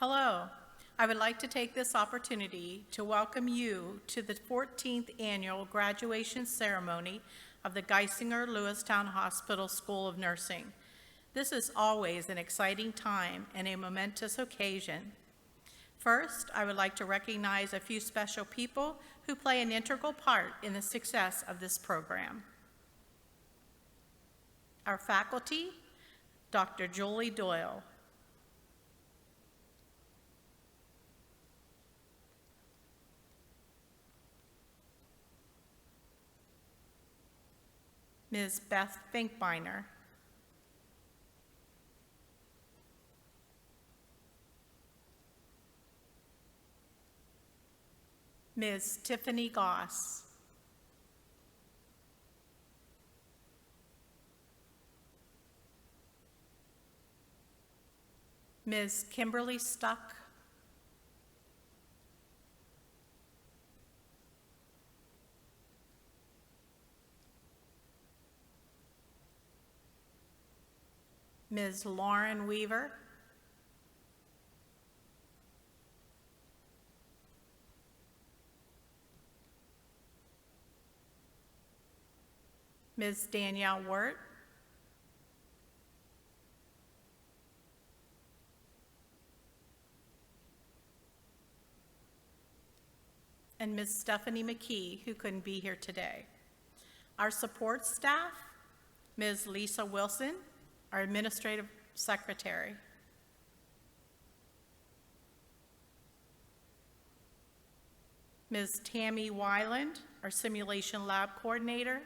Hello. I would like to take this opportunity to welcome you to the 14th annual graduation ceremony of the Geisinger Lewistown Hospital School of Nursing. This is always an exciting time and a momentous occasion. First, I would like to recognize a few special people who play an integral part in the success of this program. Our faculty, Dr. Julie Doyle. Ms. Beth Finkbeiner. Ms. Tiffany Goss. Ms. Kimberly Stuck. Ms. Lauren Weaver. Ms. Danielle Wirt. And Ms. Stephanie McKee, who couldn't be here today. Our support staff, Ms. Lisa Wilson, our administrative secretary. Ms. Tammy Weiland, our simulation lab coordinator.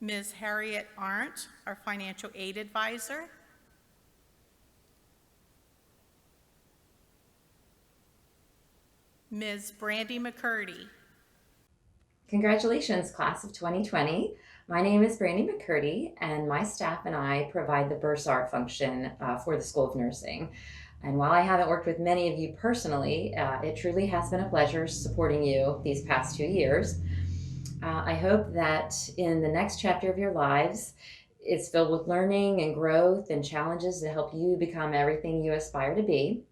Ms. Harriet Arndt, our financial aid advisor. Ms. Brandy McCurdy. Congratulations, class of 2020. My name is Brandy McCurdy, and my staff and I provide the bursar function for the School of Nursing. And while I haven't worked with many of you personally, it truly has been a pleasure supporting you these past 2 years. I hope that in the next chapter of your lives, it's filled with learning and growth and challenges to help you become everything you aspire to be,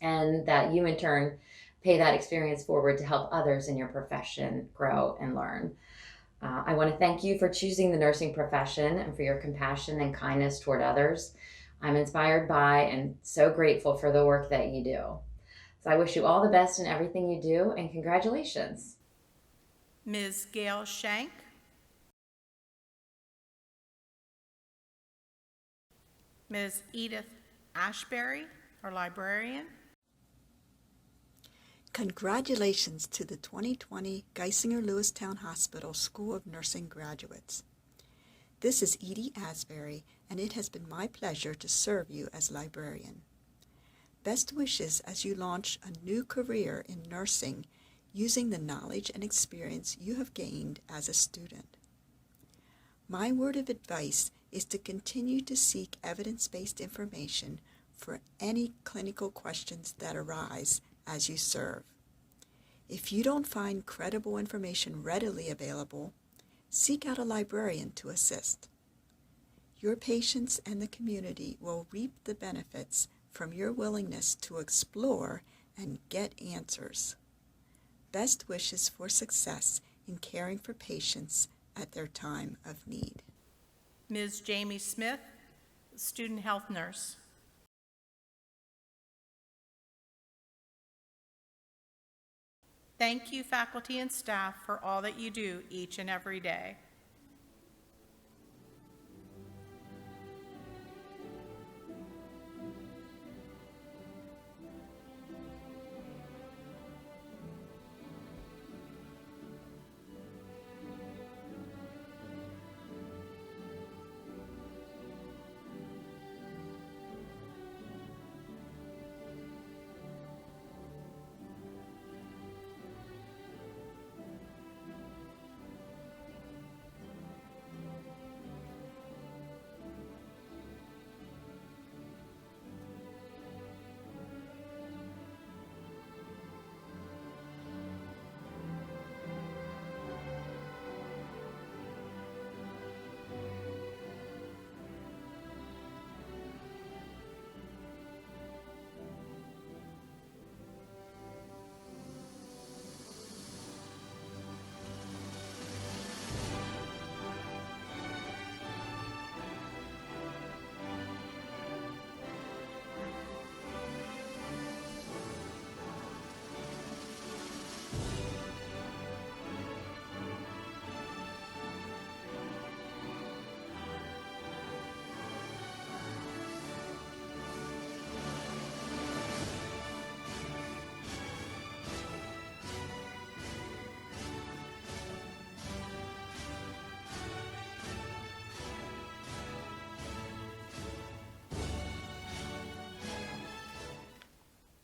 and that you in turn pay that experience forward to help others in your profession grow and learn. I want to thank you for choosing the nursing profession and for your compassion and kindness toward others. I'm inspired by and so grateful for the work that you do. So I wish you all the best in everything you do, and congratulations. Ms. Gail Shank. Ms. Edith Ashbury, our librarian. Congratulations to the 2020 Geisinger Lewistown Hospital School of Nursing graduates. This is Edie Asbury, and it has been my pleasure to serve you as librarian. Best wishes as you launch a new career in nursing using the knowledge and experience you have gained as a student. My word of advice is to continue to seek evidence-based information for any clinical questions that arise as you serve. If you don't find credible information readily available, seek out a librarian to assist. Your patients and the community will reap the benefits from your willingness to explore and get answers. Best wishes for success in caring for patients at their time of need. Ms. Jamie Smith, student health nurse. Thank you, faculty and staff, for all that you do each and every day.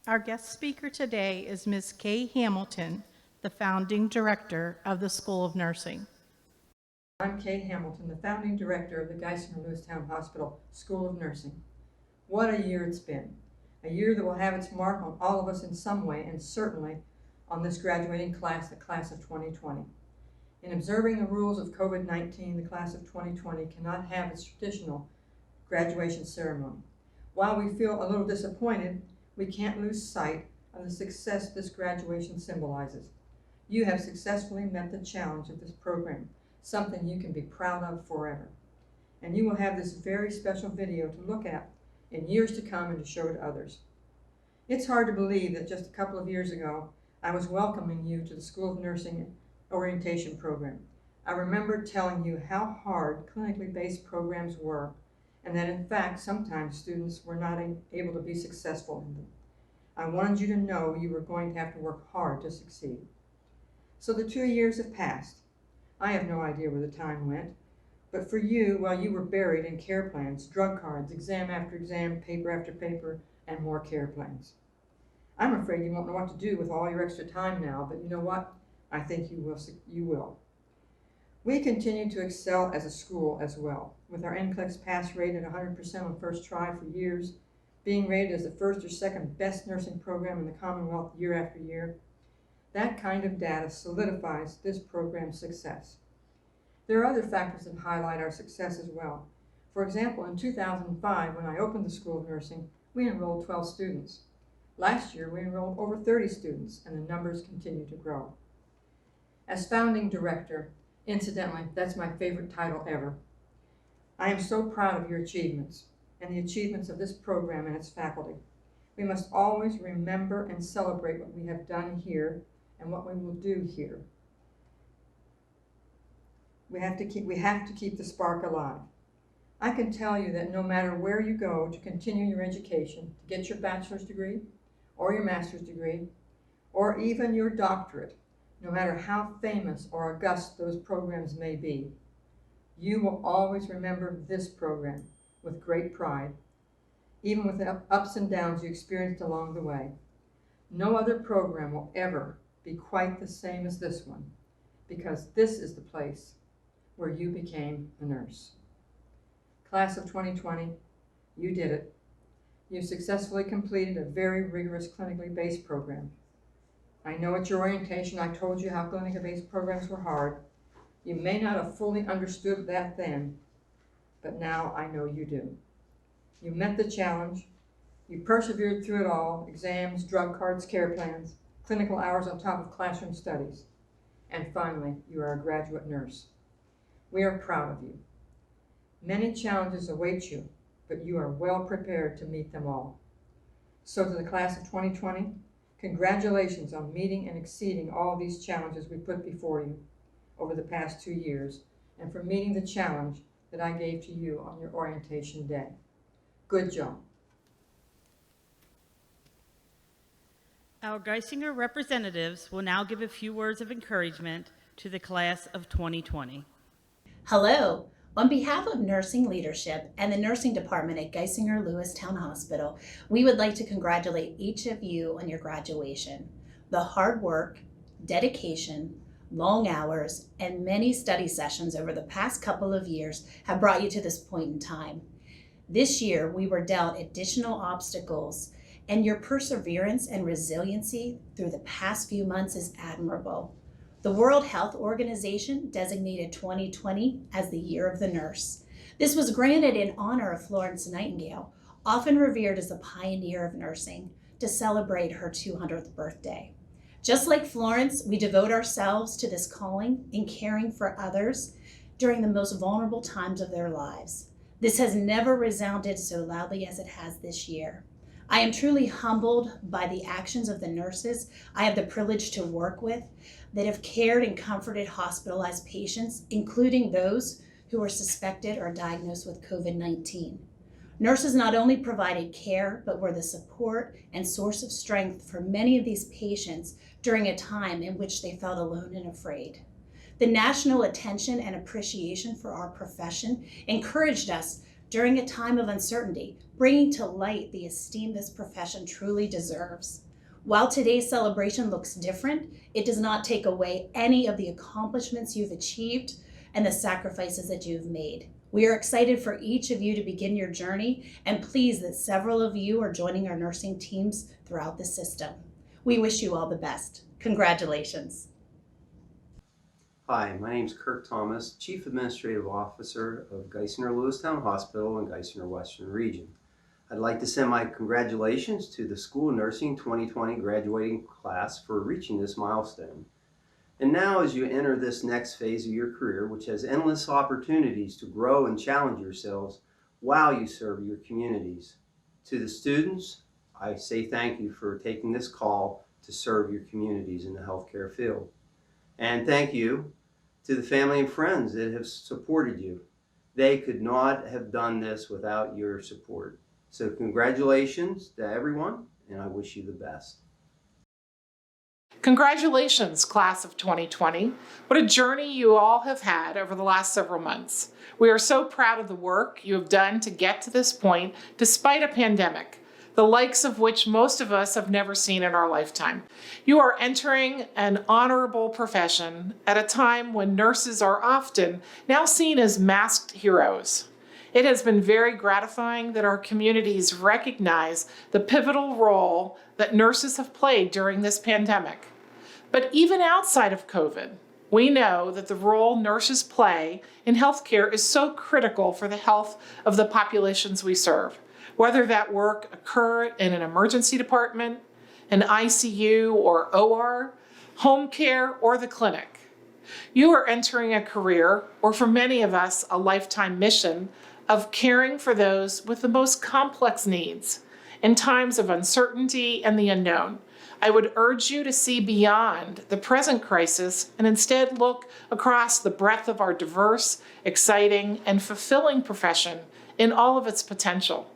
Our guest speaker today is Ms. Kay Hamilton, the founding director of the School of Nursing. I'm Kay Hamilton, the founding director of the Geisinger-Lewistown Hospital School of Nursing. What a year it's been. A year that will have its mark on all of us in some way, and certainly on this graduating class, the class of 2020. In observing the rules of COVID-19, the class of 2020 cannot have its traditional graduation ceremony. While we feel a little disappointed, we can't lose sight of the success this graduation symbolizes. You have successfully met the challenge of this program, something you can be proud of forever. And you will have this very special video to look at in years to come and to show to others. It's hard to believe that just a couple of years ago, I was welcoming you to the School of Nursing orientation program. I remember telling you how hard clinically based programs were, and that in fact, sometimes students were not able to be successful in them. I wanted you to know you were going to have to work hard to succeed. So the 2 years have passed. I have no idea where the time went, but for you, while you were buried in care plans, drug cards, exam after exam, paper after paper, and more care plans. I'm afraid you won't know what to do with all your extra time now, but you know what? I think you will. We continue to excel as a school as well, with our NCLEX pass rate at 100% on first try for years, being rated as the first or second best nursing program in the Commonwealth year after year. That kind of data solidifies this program's success. There are other factors that highlight our success as well. For example, in 2005, when I opened the School of Nursing, we enrolled 12 students. Last year, we enrolled over 30 students, and the numbers continue to grow. As founding director, incidentally, that's my favorite title ever. I am so proud of your achievements and the achievements of this program and its faculty. We must always remember and celebrate what we have done here and what we will do here. We have to keep the spark alive. I can tell you that no matter where you go to continue your education, to get your bachelor's degree or your master's degree, or even your doctorate, no matter how famous or august those programs may be, you will always remember this program with great pride, even with the ups and downs you experienced along the way. No other program will ever be quite the same as this one, because this is the place where you became a nurse. Class of 2020, you did it. You successfully completed a very rigorous clinically based program. I know at your orientation I told you how clinically based programs were hard. You may not have fully understood that then, but now I know you do. You met the challenge. You persevered through it all: exams, drug cards, care plans, clinical hours on top of classroom studies. And finally, you are a graduate nurse. We are proud of you. Many challenges await you, but you are well prepared to meet them all. So to the class of 2020, congratulations on meeting and exceeding all these challenges we put before you over the past 2 years, and for meeting the challenge that I gave to you on your orientation day. Good job. Our Geisinger representatives will now give a few words of encouragement to the class of 2020. Hello. On behalf of nursing leadership and the nursing department at Geisinger-Lewistown Hospital, we would like to congratulate each of you on your graduation. The hard work, dedication, long hours, and many study sessions over the past couple of years have brought you to this point in time. This year, we were dealt additional obstacles, and your perseverance and resiliency through the past few months is admirable. The World Health Organization designated 2020 as the Year of the Nurse. This was granted in honor of Florence Nightingale, often revered as the pioneer of nursing, to celebrate her 200th birthday. Just like Florence, we devote ourselves to this calling in caring for others during the most vulnerable times of their lives. This has never resounded so loudly as it has this year. I am truly humbled by the actions of the nurses I have the privilege to work with that have cared and comforted hospitalized patients, including those who were suspected or diagnosed with COVID-19. Nurses not only provided care, but were the support and source of strength for many of these patients during a time in which they felt alone and afraid. The national attention and appreciation for our profession encouraged us during a time of uncertainty, bringing to light the esteem this profession truly deserves. While today's celebration looks different, it does not take away any of the accomplishments you've achieved and the sacrifices that you've made. We are excited for each of you to begin your journey and pleased that several of you are joining our nursing teams throughout the system. We wish you all the best. Congratulations. Hi, my name is Kirk Thomas, Chief Administrative Officer of Geisinger Lewistown Hospital in Geisinger Western Region. I'd like to send my congratulations to the School of Nursing 2020 graduating class for reaching this milestone. And now, as you enter this next phase of your career, which has endless opportunities to grow and challenge yourselves while you serve your communities, to the students, I say thank you for taking this call to serve your communities in the healthcare field. And thank you to the family and friends that have supported you. They could not have done this without your support. So congratulations to everyone, and I wish you the best. Congratulations, class of 2020. What a journey you all have had over the last several months. We are so proud of the work you have done to get to this point despite a pandemic, the likes of which most of us have never seen in our lifetime. You are entering an honorable profession at a time when nurses are often now seen as masked heroes. It has been very gratifying that our communities recognize the pivotal role that nurses have played during this pandemic. But even outside of COVID, we know that the role nurses play in healthcare is so critical for the health of the populations we serve, whether that work occur in an emergency department, an ICU or OR, home care, or the clinic. You are entering a career, or for many of us, a lifetime mission, of caring for those with the most complex needs in times of uncertainty and the unknown. I would urge you to see beyond the present crisis and instead look across the breadth of our diverse, exciting, and fulfilling profession in all of its potential.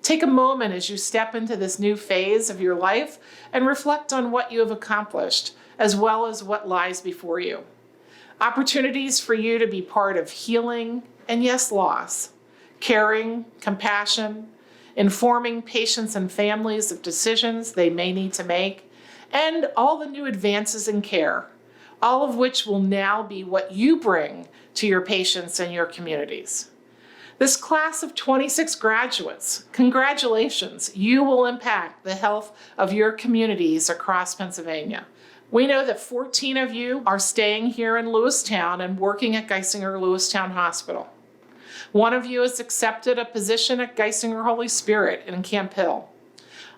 Take a moment as you step into this new phase of your life and reflect on what you have accomplished, as well as what lies before you. Opportunities for you to be part of healing and, yes, loss, caring, compassion, informing patients and families of decisions they may need to make, and all the new advances in care, all of which will now be what you bring to your patients and your communities. This class of 26 graduates, congratulations, you will impact the health of your communities across Pennsylvania. We know that 14 of you are staying here in Lewistown and working at Geisinger Lewistown Hospital. One of you has accepted a position at Geisinger Holy Spirit in Camp Hill.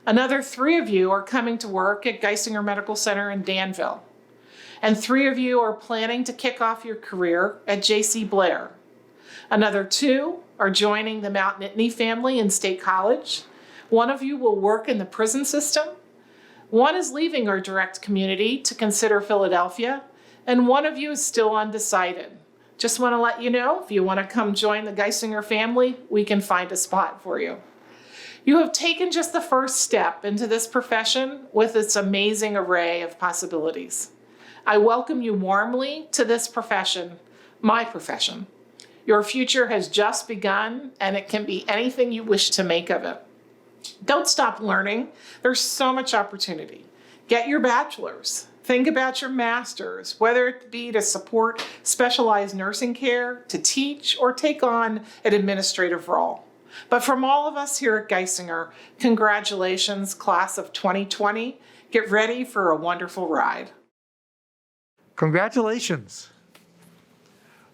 Another 3 of you are coming to work at Geisinger Medical Center in Danville. And 3 of you are planning to kick off your career at J.C. Blair. Another 2 are joining the Mount Nittany family in State College. 1 of you will work in the prison system. 1 is leaving our direct community to consider Philadelphia. And 1 of you is still undecided. Just want to let you know, if you want to come join the Geisinger family, we can find a spot for you. You have taken just the first step into this profession with its amazing array of possibilities. I welcome you warmly to this profession, my profession. Your future has just begun, and it can be anything you wish to make of it. Don't stop learning. There's so much opportunity. Get your bachelor's. Think about your master's, whether it be to support specialized nursing care, to teach, or take on an administrative role. But from all of us here at Geisinger, congratulations, class of 2020. Get ready for a wonderful ride. Congratulations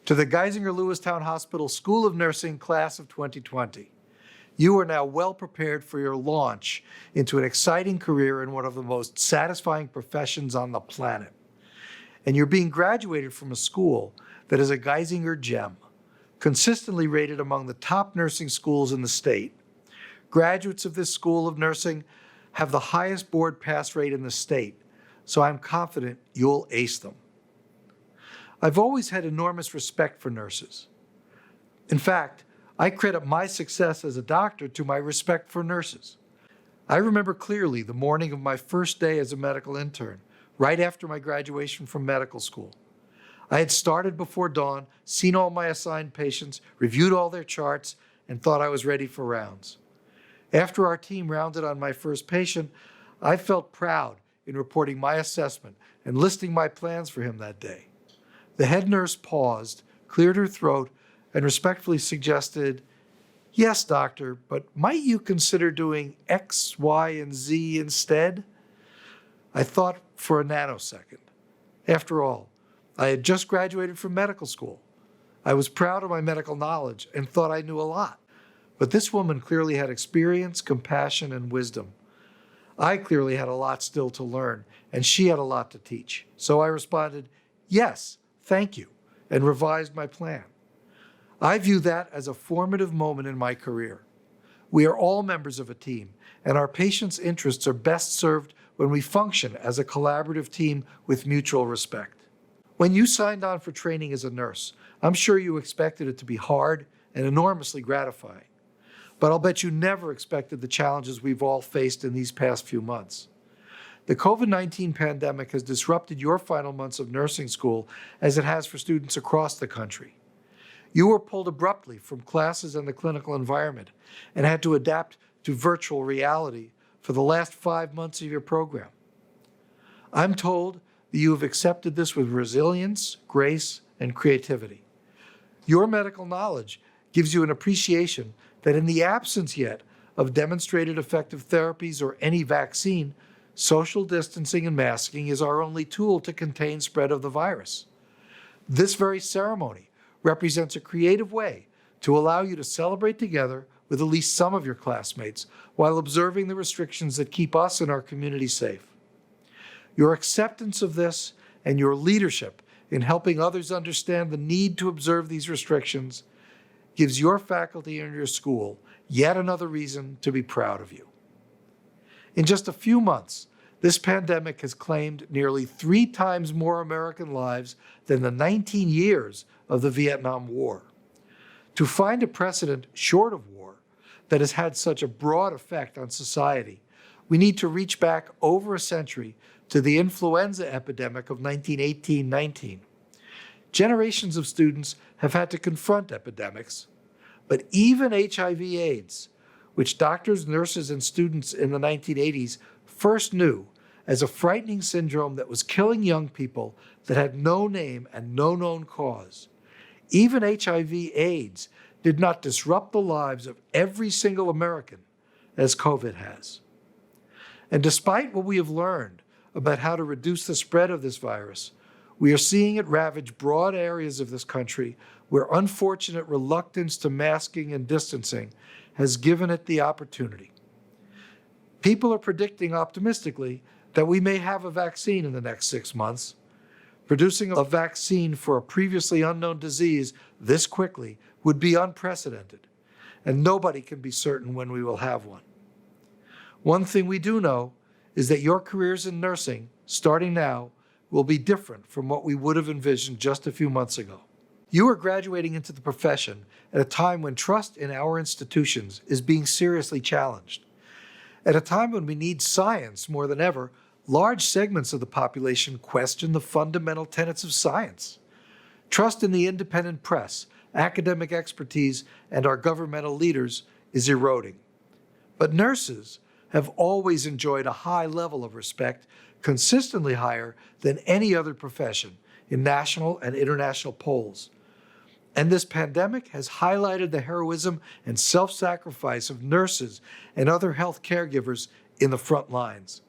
to the Geisinger Lewistown Hospital School of Nursing class of 2020. You are now well prepared for your launch into an exciting career in one of the most satisfying professions on the planet. And you're being graduated from a school that is a Geisinger gem, consistently rated among the top nursing schools in the state. Graduates of this School of Nursing have the highest board pass rate in the state, so I'm confident you'll ace them. I've always had enormous respect for nurses. In fact, I credit my success as a doctor to my respect for nurses. I remember clearly the morning of my first day as a medical intern, right after my graduation from medical school. I had started before dawn, seen all my assigned patients, reviewed all their charts, and thought I was ready for rounds. After our team rounded on my first patient, I felt proud in reporting my assessment and listing my plans for him that day. The head nurse paused, cleared her throat, and respectfully suggested, "Yes, doctor, but might you consider doing X, Y, and Z instead?" I thought for a nanosecond. After all, I had just graduated from medical school. I was proud of my medical knowledge and thought I knew a lot. But this woman clearly had experience, compassion, and wisdom. I clearly had a lot still to learn, and she had a lot to teach. So I responded, "Yes, thank you," and revised my plan. I view that as a formative moment in my career. We are all members of a team, and our patients' interests are best served when we function as a collaborative team with mutual respect. When you signed on for training as a nurse, I'm sure you expected it to be hard and enormously gratifying. But I'll bet you never expected the challenges we've all faced in these past few months. The COVID-19 pandemic has disrupted your final months of nursing school as it has for students across the country. You were pulled abruptly from classes and the clinical environment and had to adapt to virtual reality for the last 5 months of your program. I'm told that you have accepted this with resilience, grace, and creativity. Your medical knowledge gives you an appreciation that in the absence yet of demonstrated effective therapies or any vaccine, social distancing and masking is our only tool to contain spread of the virus. This very ceremony represents a creative way to allow you to celebrate together with at least some of your classmates while observing the restrictions that keep us and our community safe. Your acceptance of this and your leadership in helping others understand the need to observe these restrictions gives your faculty and your school yet another reason to be proud of you. In just a few months, this pandemic has claimed nearly 3 times more American lives than the 19 years of the Vietnam War. To find a precedent short of war that has had such a broad effect on society, we need to reach back over a century to the influenza epidemic of 1918-19. Generations of students have had to confront epidemics, but even HIV/AIDS, which doctors, nurses, and students in the 1980s first knew as a frightening syndrome that was killing young people that had no name and no known cause. Even HIV/AIDS did not disrupt the lives of every single American as COVID has. And despite what we have learned about how to reduce the spread of this virus, we are seeing it ravage broad areas of this country where unfortunate reluctance to masking and distancing has given it the opportunity. People are predicting optimistically that we may have a vaccine in the next 6 months. Producing a vaccine for a previously unknown disease this quickly would be unprecedented, and nobody can be certain when we will have one. One thing we do know is that your careers in nursing, starting now, will be different from what we would have envisioned just a few months ago. You are graduating into the profession at a time when trust in our institutions is being seriously challenged. At a time when we need science more than ever, large segments of the population question the fundamental tenets of science. Trust in the independent press, academic expertise, and our governmental leaders is eroding. But nurses have always enjoyed a high level of respect, consistently higher than any other profession in national and international polls. And this pandemic has highlighted the heroism and self-sacrifice of nurses and other health caregivers in the front lines.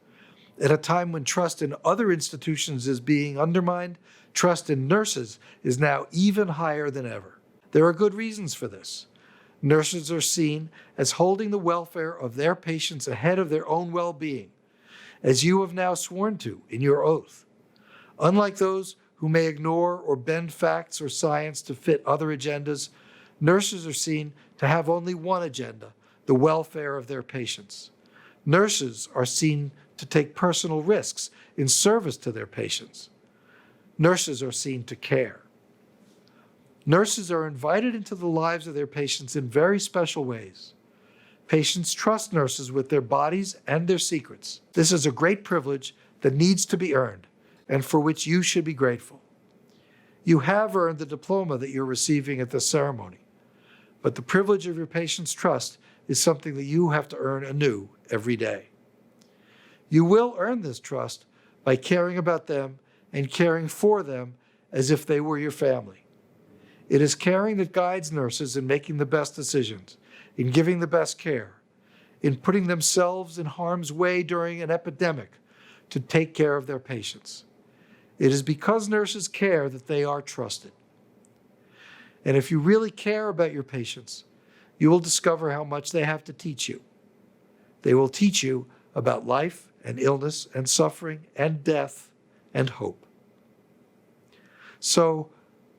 At a time when trust in other institutions is being undermined, trust in nurses is now even higher than ever. There are good reasons for this. Nurses are seen as holding the welfare of their patients ahead of their own well-being, as you have now sworn to in your oath. Unlike those who may ignore or bend facts or science to fit other agendas, nurses are seen to have only one agenda, the welfare of their patients. Nurses are seen to take personal risks in service to their patients. Nurses are seen to care. Nurses are invited into the lives of their patients in very special ways. Patients trust nurses with their bodies and their secrets. This is a great privilege that needs to be earned and for which you should be grateful. You have earned the diploma that you're receiving at this ceremony. but the privilege of your patients' trust is something that you have to earn anew every day. You will earn this trust by caring about them and caring for them as if they were your family. It is caring that guides nurses in making the best decisions, in giving the best care, in putting themselves in harm's way during an epidemic to take care of their patients. It is because nurses care that they are trusted. And if you really care about your patients, you will discover how much they have to teach you. They will teach you about life and illness and suffering and death and hope. So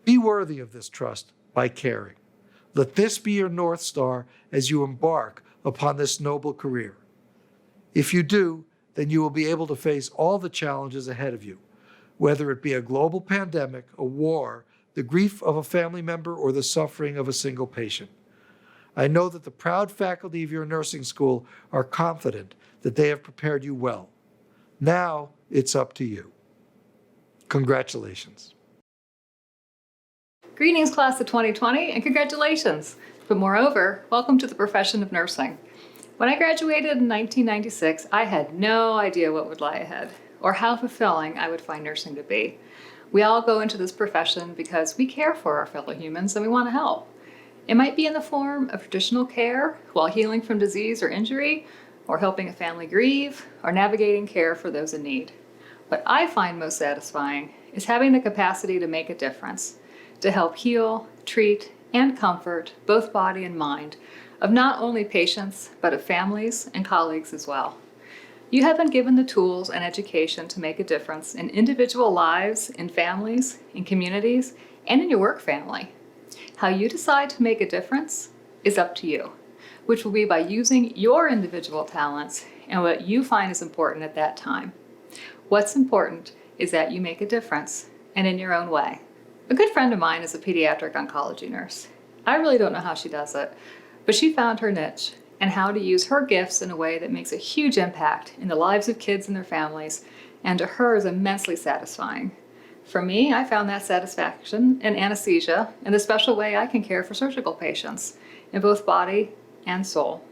be worthy of this trust by caring. Let this be your North Star as you embark upon this noble career. If you do, then you will be able to face all the challenges ahead of you, whether it be a global pandemic, a war, the grief of a family member, or the suffering of a single patient. I know that the proud faculty of your nursing school are confident that they have prepared you well. Now it's up to you. Congratulations. Greetings, class of 2020, and congratulations. But moreover, welcome to the profession of nursing. When I graduated in 1996, I had no idea what would lie ahead or how fulfilling I would find nursing to be. We all go into this profession because we care for our fellow humans and we want to help. It might be in the form of traditional care while healing from disease or injury, or helping a family grieve, or navigating care for those in need. What I find most satisfying is having the capacity to make a difference, to help heal, treat, and comfort both body and mind of not only patients, but of families and colleagues as well. You have been given the tools and education to make a difference in individual lives, in families, in communities, and in your work family. How you decide to make a difference is up to you, which will be by using your individual talents and what you find is important at that time. What's important is that you make a difference, and in your own way. A good friend of mine is a pediatric oncology nurse. I really don't know how she does it, but she found her niche and how to use her gifts in a way that makes a huge impact in the lives of kids and their families, and to her is immensely satisfying. For me, I found that satisfaction in anesthesia and the special way I can care for surgical patients in both body and soul.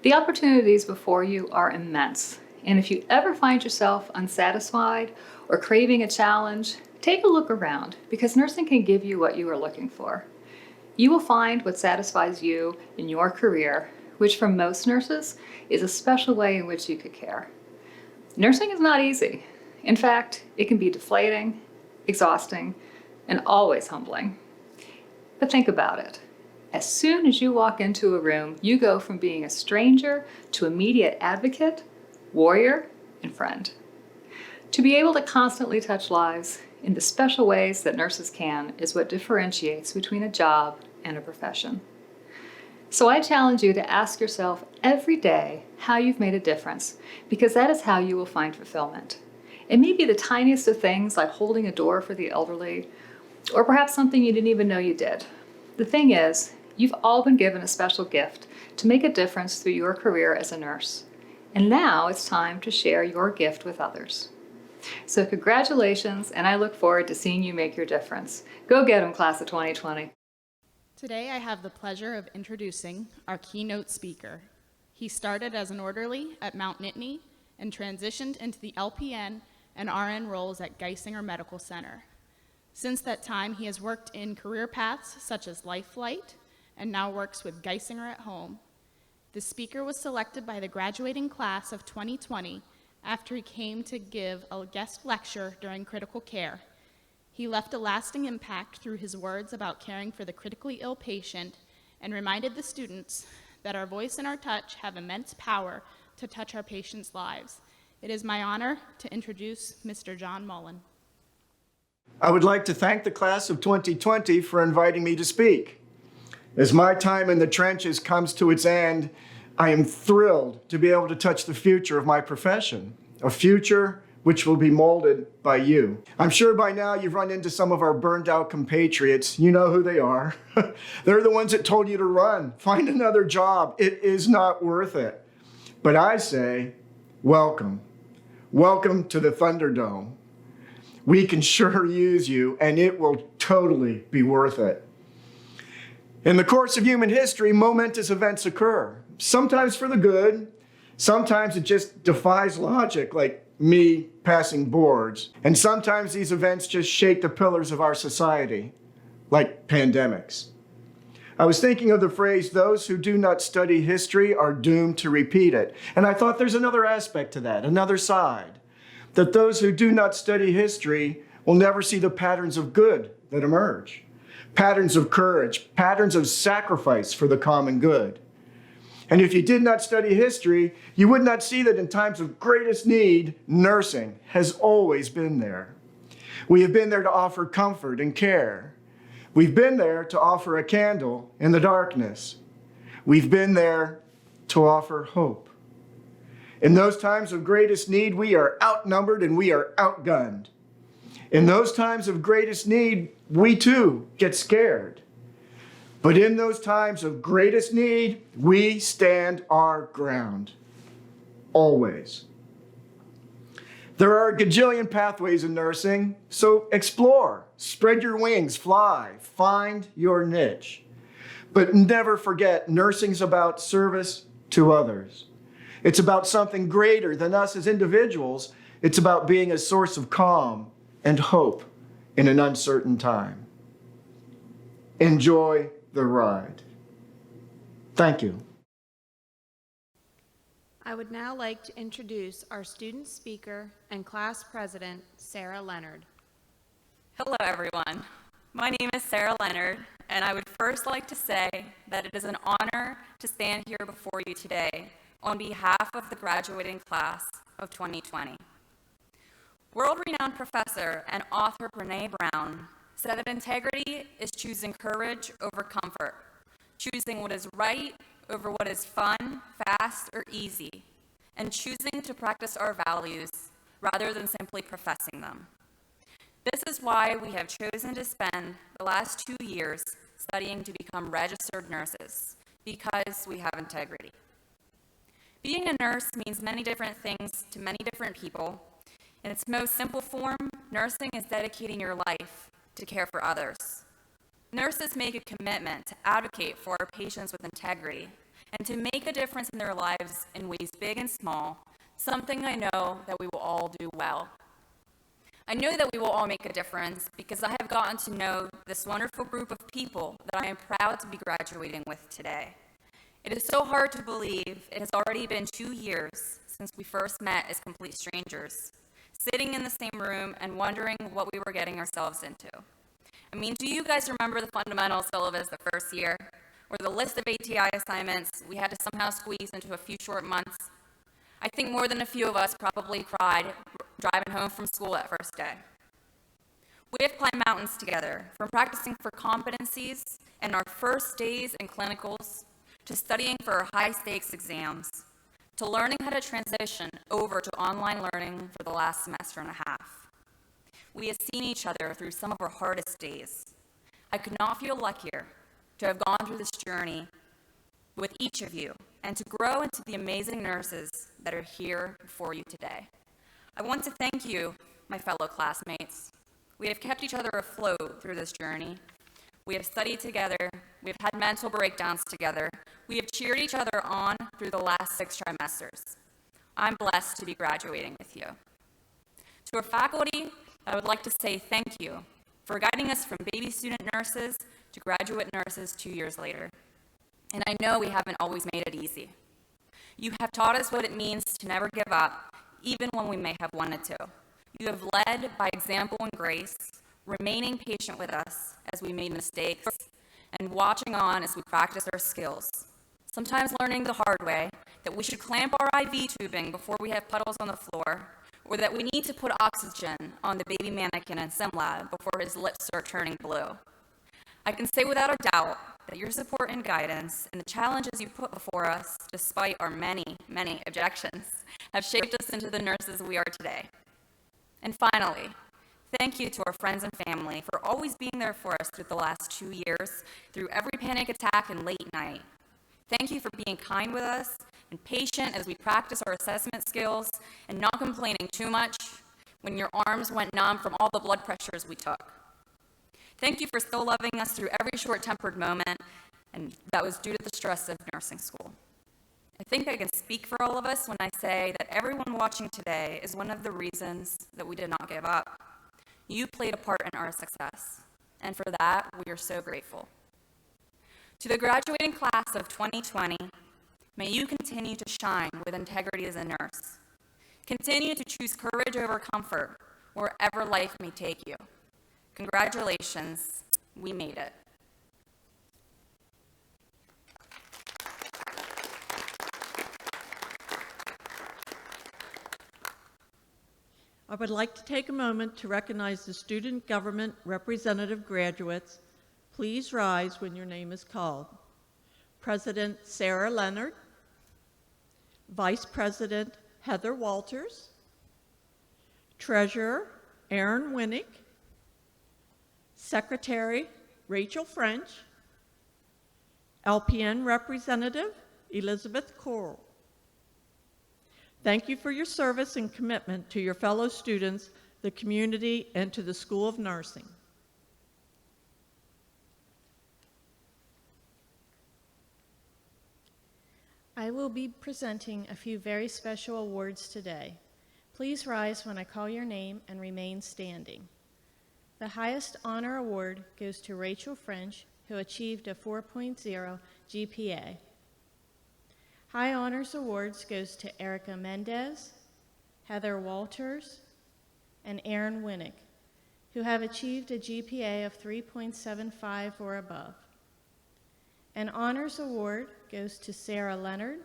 The opportunities before you are immense, and if you ever find yourself unsatisfied or craving a challenge, take a look around, because nursing can give you what you are looking for. You will find what satisfies you in your career, which for most nurses is a special way in which you could care. Nursing is not easy. In fact, it can be deflating, exhausting, and always humbling. But think about it. As soon as you walk into a room, you go from being a stranger to immediate advocate, warrior, and friend. To be able to constantly touch lives in the special ways that nurses can is what differentiates between a job and a profession. So I challenge you to ask yourself every day how you've made a difference, because that is how you will find fulfillment. It may be the tiniest of things, like holding a door for the elderly, or perhaps something you didn't even know you did. The thing is, you've all been given a special gift to make a difference through your career as a nurse. And now it's time to share your gift with others. So congratulations, and I look forward to seeing you make your difference. Go get them, class of 2020. Today I have the pleasure of introducing our keynote speaker. He started as an orderly at Mount Nittany and transitioned into the LPN and RN roles at Geisinger Medical Center. Since that time, he has worked in career paths such as LifeFlight and now works with Geisinger at Home. The speaker was selected by the graduating class of 2020 after he came to give a guest lecture during critical care. He left a lasting impact through his words about caring for the critically ill patient and reminded the students that our voice and our touch have immense power to touch our patients' lives. It is my honor to introduce Mr. John Mullen. I would like to thank the class of 2020 for inviting me to speak. As my time in the trenches comes to its end, I am thrilled to be able to touch the future of my profession, a future which will be molded by you. I'm sure by now you've run into some of our burned out compatriots. You know who they are. They're the ones that told you to run, find another job. It is not worth it. But I say, welcome. Welcome to the Thunderdome. We can sure use you, and it will totally be worth it. In the course of human history, momentous events occur, sometimes for the good, sometimes it just defies logic, like me passing boards, and sometimes these events just shake the pillars of our society, like pandemics. I was thinking of the phrase, those who do not study history are doomed to repeat it. And I thought there's another aspect to that, another side, that those who do not study history will never see the patterns of good that emerge, patterns of courage, patterns of sacrifice for the common good. And if you did not study history, you would not see that in times of greatest need, nursing has always been there. We have been there to offer comfort and care. We've been there to offer a candle in the darkness. We've been there to offer hope. In those times of greatest need, we are outnumbered and we are outgunned. In those times of greatest need, we too get scared. But in those times of greatest need, we stand our ground. Always. There are a gajillion pathways in nursing, so explore, spread your wings, fly, find your niche. But never forget, nursing's about service to others. It's about something greater than us as individuals. It's about being a source of calm and hope in an uncertain time. Enjoy the ride. Thank you. I would now like to introduce our student speaker and class president, Sarah Leonard. Hello, everyone. My name is Sarah Leonard, and I would first like to say that it is an honor to stand here before you today on behalf of the graduating class of 2020. World-renowned professor and author Brené Brown said that integrity is choosing courage over comfort, choosing what is right over what is fun, fast, or easy, and choosing to practice our values rather than simply professing them. This is why we have chosen to spend the last 2 years studying to become registered nurses, because we have integrity. Being a nurse means many different things to many different people. In its most simple form, nursing is dedicating your life to care for others. Nurses make a commitment to advocate for our patients with integrity and to make a difference in their lives in ways big and small, something I know that we will all do well. I know that we will all make a difference because I have gotten to know this wonderful group of people that I am proud to be graduating with today. It is so hard to believe it has already been 2 years since we first met as complete strangers, sitting in the same room and wondering what we were getting ourselves into. I mean, do you guys remember the fundamental syllabus the first year, or the list of ATI assignments we had to somehow squeeze into a few short months? I think more than a few of us probably cried driving home from school that first day. We have climbed mountains together, from practicing for competencies in our first days in clinicals, to studying for our high-stakes exams, to learning how to transition over to online learning for the last semester and a half. We have seen each other through some of our hardest days. I could not feel luckier to have gone through this journey with each of you and to grow into the amazing nurses that are here before you today. I want to thank you, my fellow classmates. We have kept each other afloat through this journey. We have studied together. We have had mental breakdowns together. We have cheered each other on through the last 6 trimesters. I'm blessed to be graduating with you. To our faculty, I would like to say thank you for guiding us from baby student nurses to graduate nurses 2 years later. And I know we haven't always made it easy. You have taught us what it means to never give up, even when we may have wanted to. You have led by example and grace, remaining patient with us as we made mistakes, and watching on as we practice our skills. Sometimes learning the hard way that we should clamp our IV tubing before we have puddles on the floor, or that we need to put oxygen on the baby mannequin in SimLab before his lips start turning blue. I can say without a doubt that your support and guidance and the challenges you put before us, despite our many, many objections, have shaped us into the nurses we are today. And finally, thank you to our friends and family for always being there for us through the last 2 years, through every panic attack and late night. Thank you for being kind with us and patient as we practice our assessment skills and not complaining too much when your arms went numb from all the blood pressures we took. Thank you for still loving us through every short-tempered moment and that was due to the stress of nursing school. I think I can speak for all of us when I say that everyone watching today is one of the reasons that we did not give up. You played a part in our success, and for that, we are so grateful. To the graduating class of 2020, may you continue to shine with integrity as a nurse. Continue to choose courage over comfort wherever life may take you. Congratulations, we made it. I would like to take a moment to recognize the student government representative graduates. Please rise when your name is called. President Sarah Leonard, Vice President Heather Walters, Treasurer Aaron Winnick, Secretary Rachel French, LPN Representative Elizabeth Coral. Thank you for your service and commitment to your fellow students, the community, and to the School of Nursing. I will be presenting a few very special awards today. Please rise when I call your name and remain standing. The highest honor award goes to Rachel French, who achieved a 4.0 GPA. High Honors Awards goes to Erica Mendez, Heather Walters, and Aaron Winnick, who have achieved a GPA of 3.75 or above. An Honors Award goes to Sarah Leonard,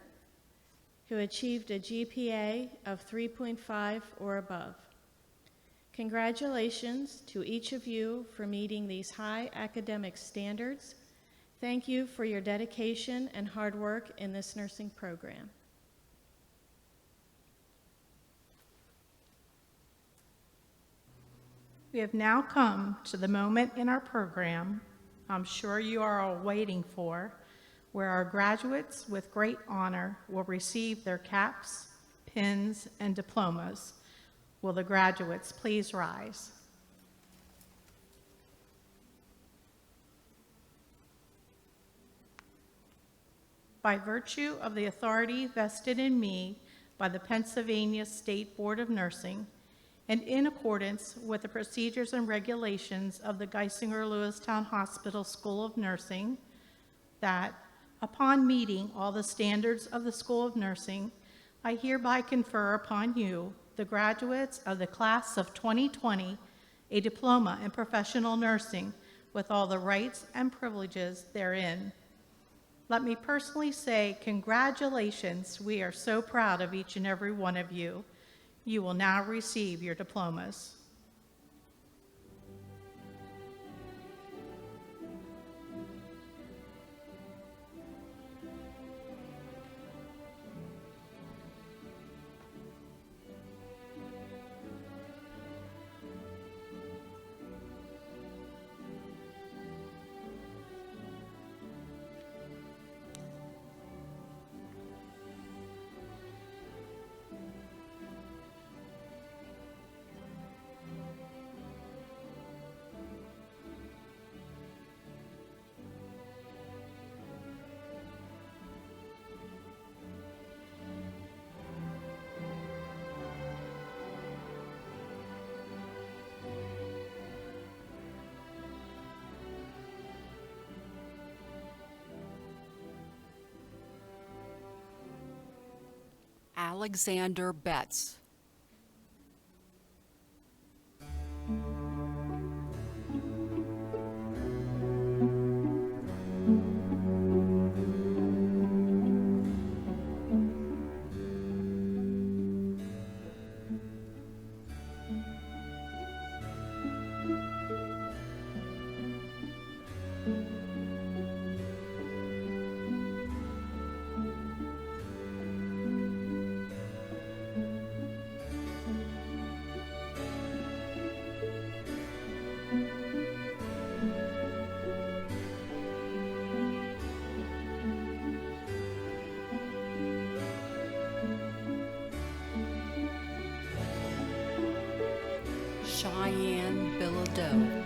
who achieved a GPA of 3.5 or above. Congratulations to each of you for meeting these high academic standards. Thank you for your dedication and hard work in this nursing program. We have now come to the moment in our program I'm sure you are all waiting for, where our graduates with great honor will receive their caps, pins, and diplomas. Will the graduates please rise? By virtue of the authority vested in me by the Pennsylvania State Board of Nursing, and in accordance with the procedures and regulations of the Geisinger Lewistown Hospital School of Nursing, that upon meeting all the standards of the School of Nursing, I hereby confer upon you, the graduates of the class of 2020, a diploma in professional nursing with all the rights and privileges therein. Let me personally say congratulations. We are so proud of each and every one of you. You will now receive your diplomas. Alexander Betts. Cheyenne Bilodeau.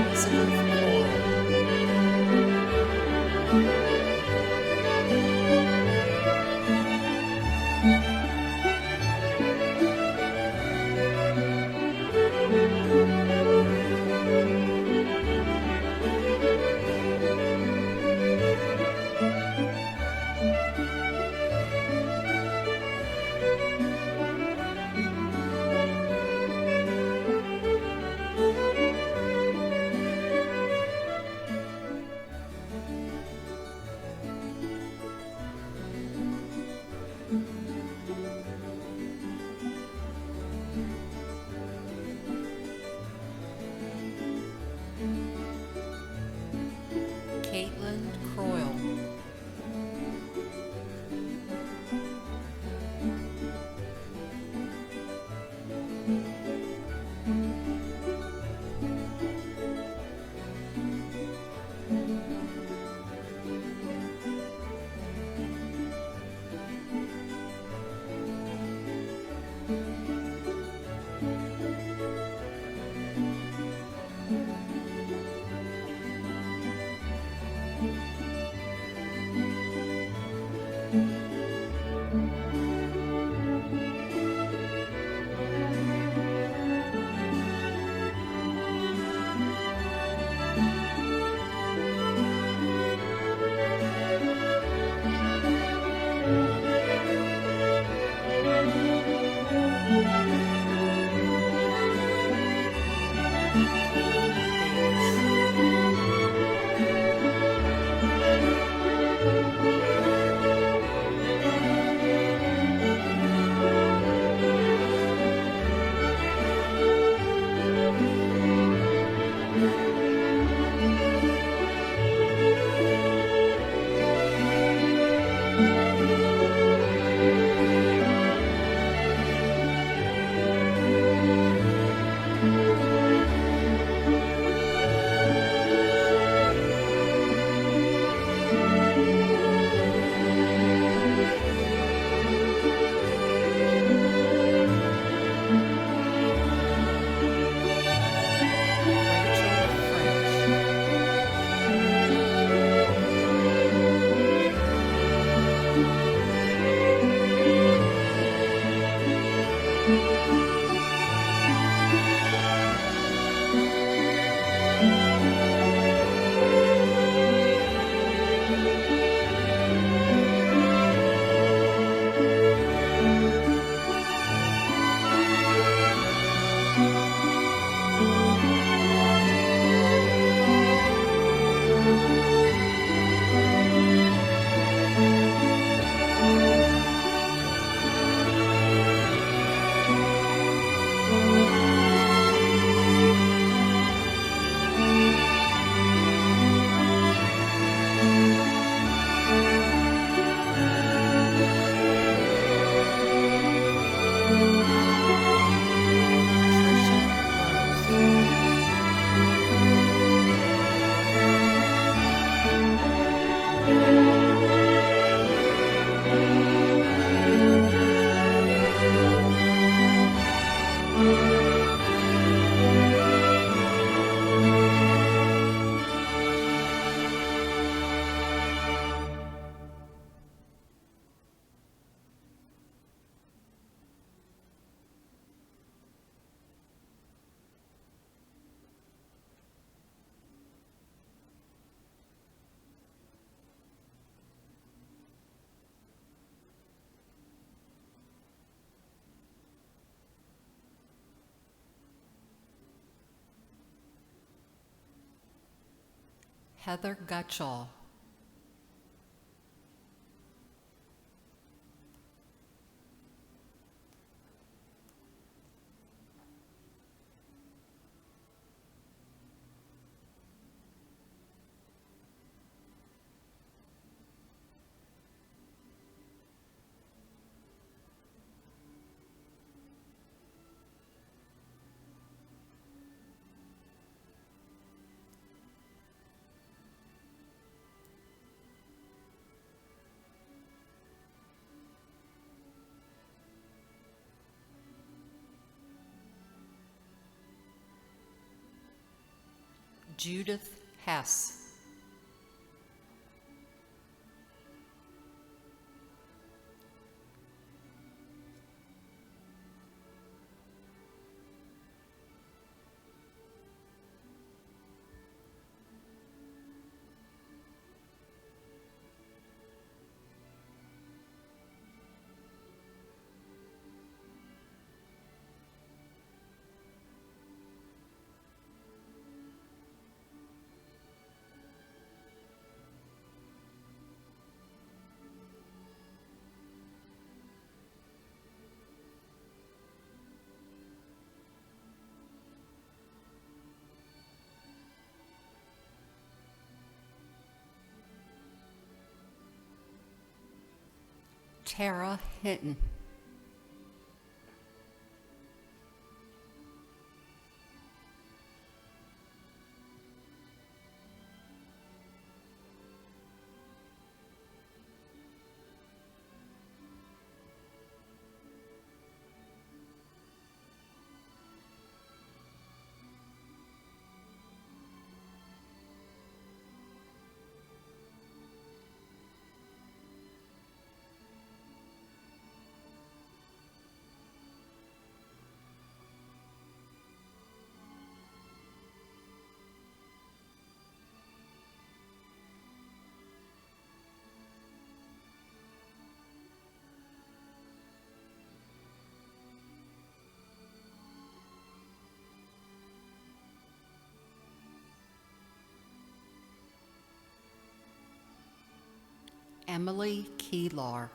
Elizabeth Moore. Caitlin Croyle. Heather Gutschall. Judith Hess. Tara Hinton. Emily Keelar.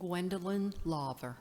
Gwendolyn Lawver.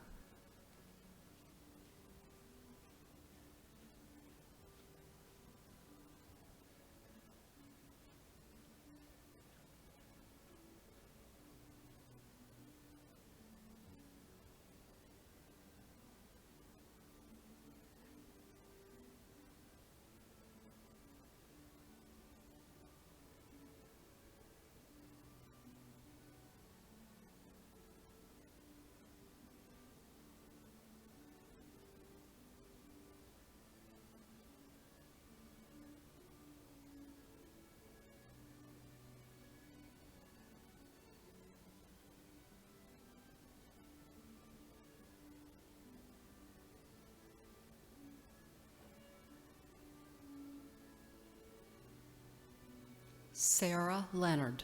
Sarah Leonard.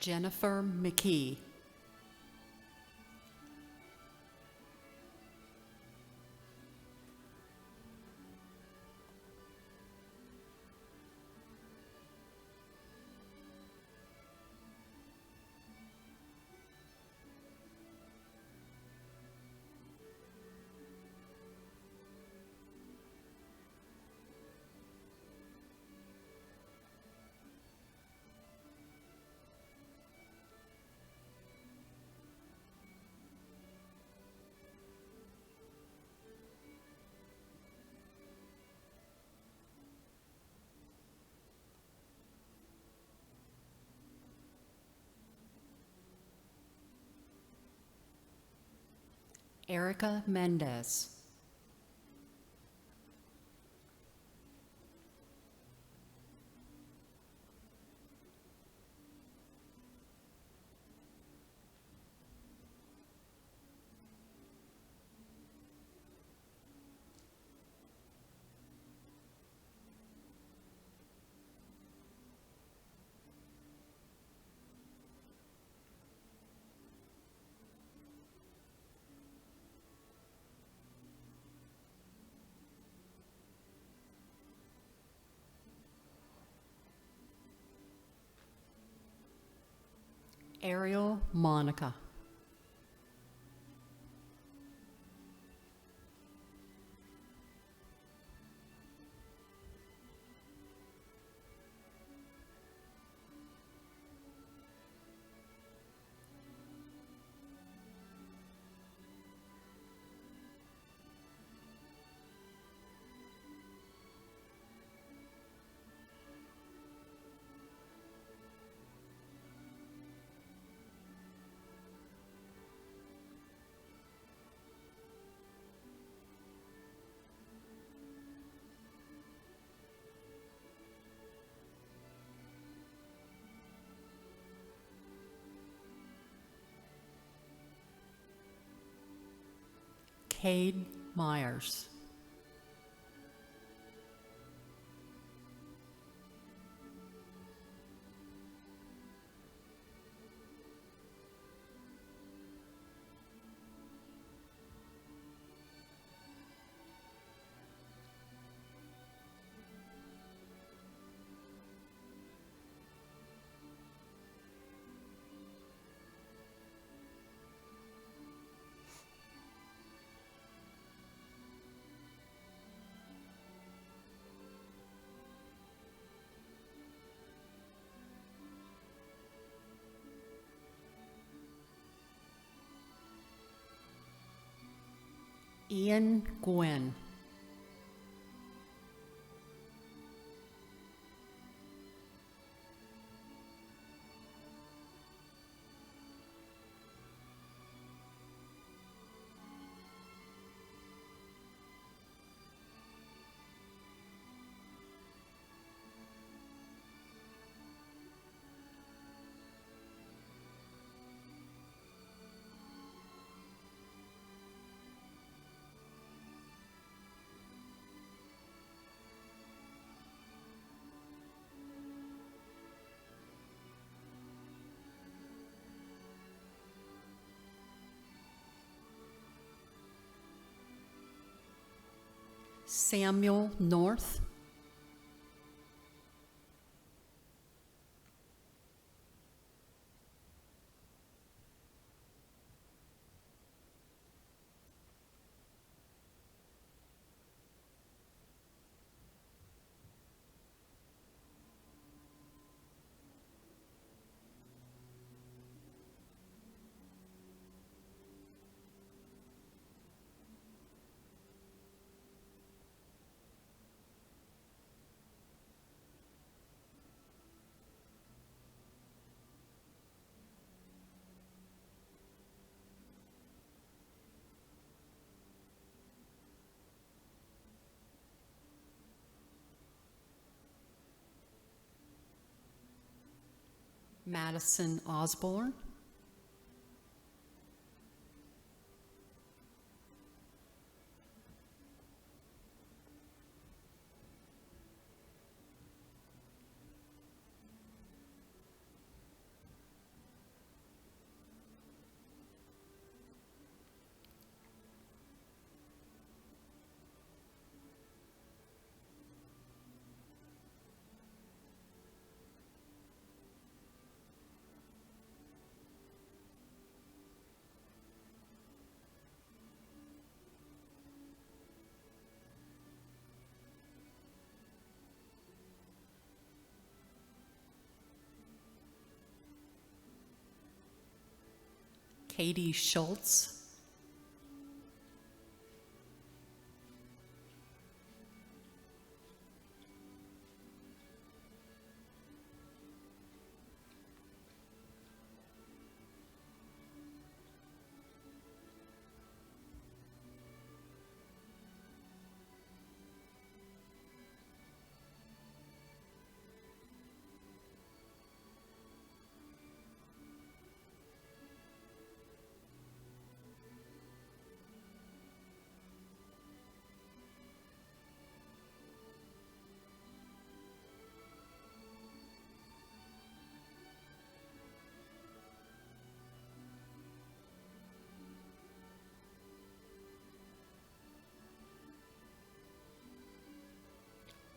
Jennifer McKee. Erica Mendez. Ariel Monica. Cade Myers. Ian Gwynn. Samuel North. Madison Osborne. Katie Schultz.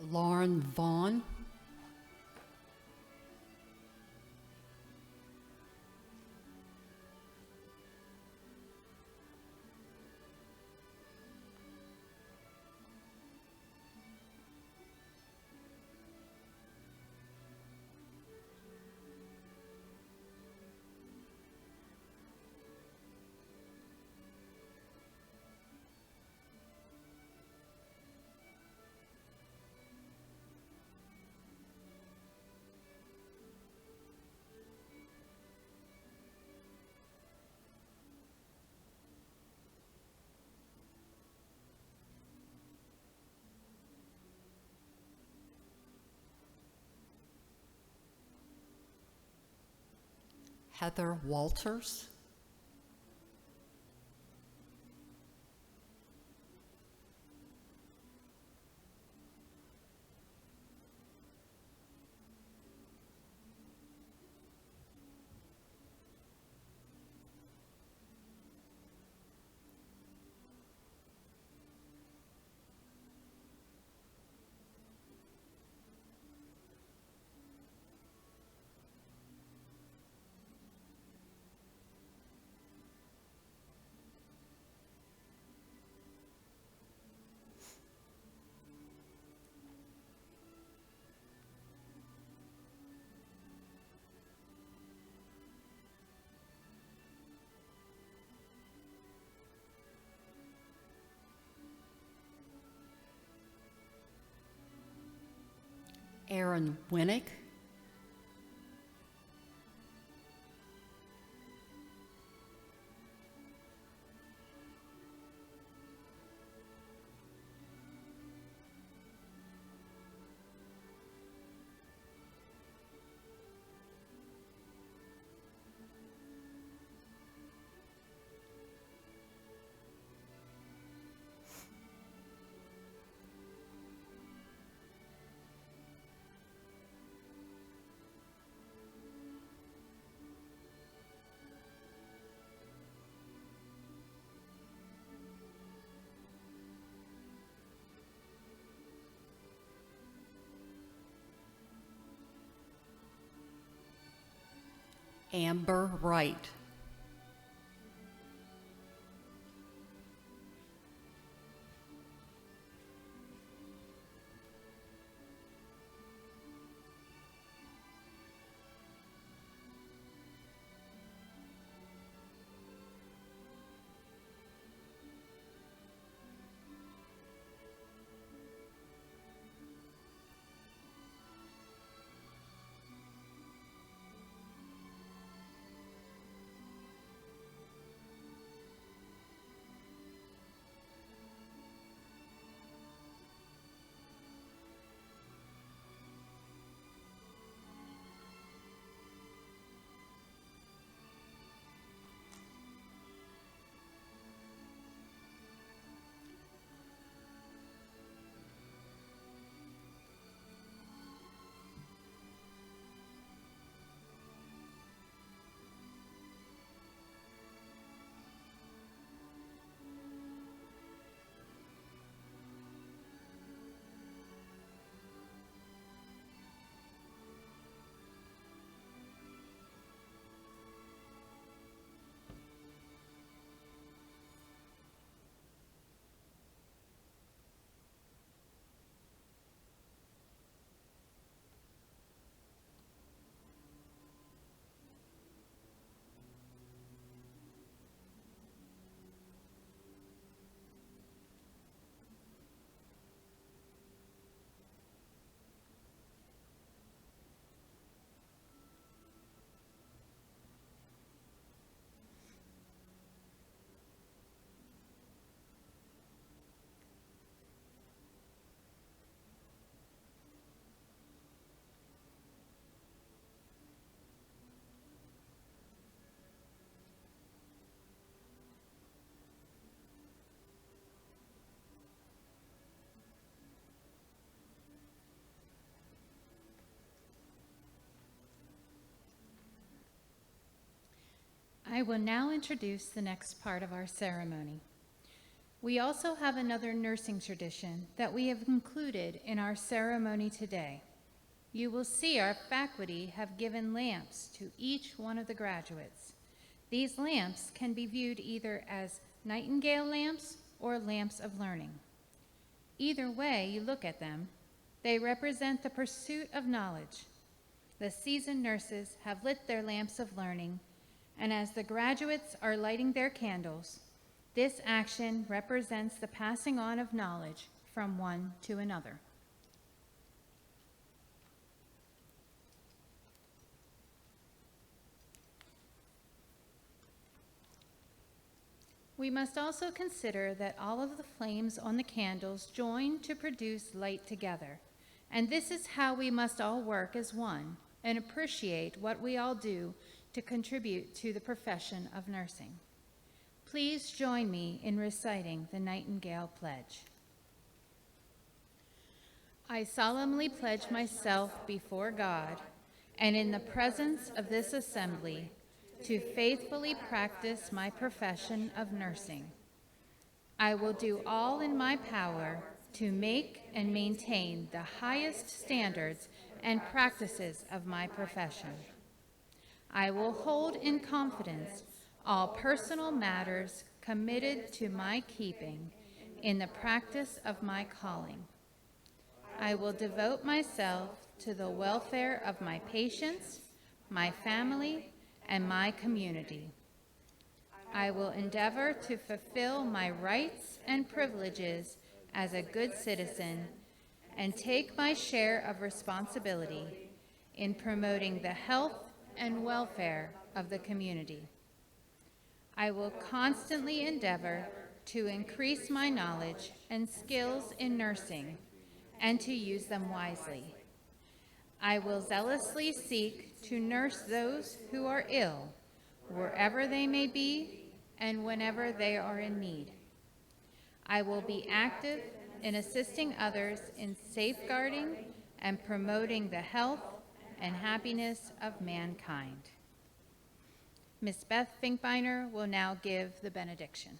Lauren Vaughn. Heather Walters. Aaron Winnick. Amber Wright. I will now introduce the next part of our ceremony. We also have another nursing tradition that we have included in our ceremony today. You will see our faculty have given lamps to each one of the graduates. These lamps can be viewed either as Nightingale lamps or lamps of learning. Either way you look at them, they represent the pursuit of knowledge. The seasoned nurses have lit their lamps of learning, and as the graduates are lighting their candles, this action represents the passing on of knowledge from one to another. We must also consider that all of the flames on the candles join to produce light together, and this is how we must all work as one and appreciate what we all do to contribute to the profession of nursing. Please join me in reciting the Nightingale Pledge. I solemnly pledge myself before God and in the presence of this assembly to faithfully practice my profession of nursing. I will do all in my power to make and maintain the highest standards and practices of my profession. I will hold in confidence all personal matters committed to my keeping in the practice of my calling. I will devote myself to the welfare of my patients, my family, and my community. I will endeavor to fulfill my rights and privileges as a good citizen and take my share of responsibility in promoting the health and welfare of the community. I will constantly endeavor to increase my knowledge and skills in nursing and to use them wisely. I will zealously seek to nurse those who are ill, wherever they may be and whenever they are in need. I will be active in assisting others in safeguarding and promoting the health and happiness of mankind. Ms. Beth Finkbeiner will now give the benediction.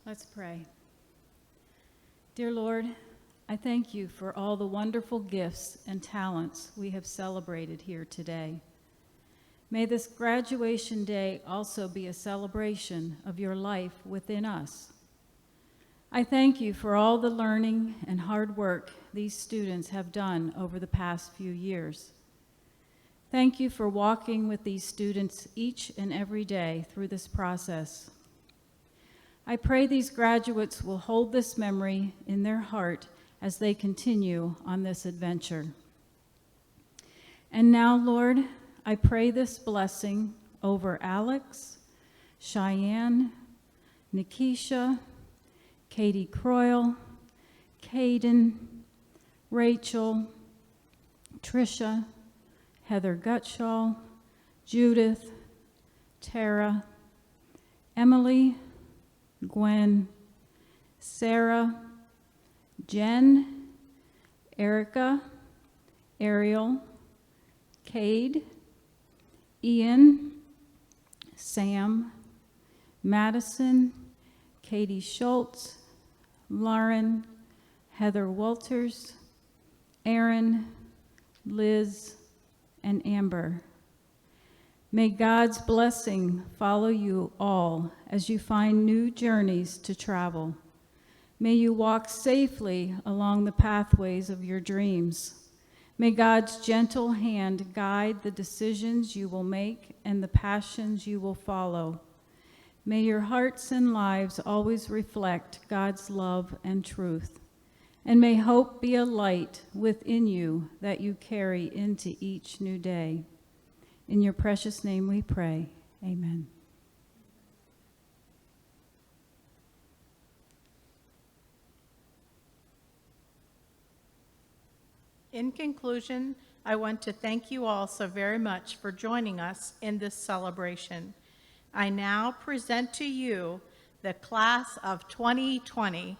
Let's pray. Dear Lord, I thank you for all the wonderful gifts and talents we have celebrated here today. May this graduation day also be a celebration of your life within us. I thank you for all the learning and hard work these students have done over the past few years. Thank you for walking with these students each and every day through this process. I pray these graduates will hold this memory in their heart as they continue on this adventure. And now, Lord, I pray this blessing over Alex, Cheyenne, Nikisha, Katie Croyle, Caden, Rachel, Tricia, Heather Gutschall, Judith, Tara, Emily, Gwen, Sarah, Jen, Erica, Ariel, Cade, Ian, Sam, Madison, Katie Schultz, Lauren, Heather Walters, Aaron, Liz, and Amber. May God's blessing follow you all as you find new journeys to travel. May you walk safely along the pathways of your dreams. May God's gentle hand guide the decisions you will make and the passions you will follow. May your hearts and lives always reflect God's love and truth. And may hope be a light within you that you carry into each new day. In your precious name we pray. Amen. In conclusion, I want to thank you all so very much for joining us in this celebration. I now present to you the class of 2020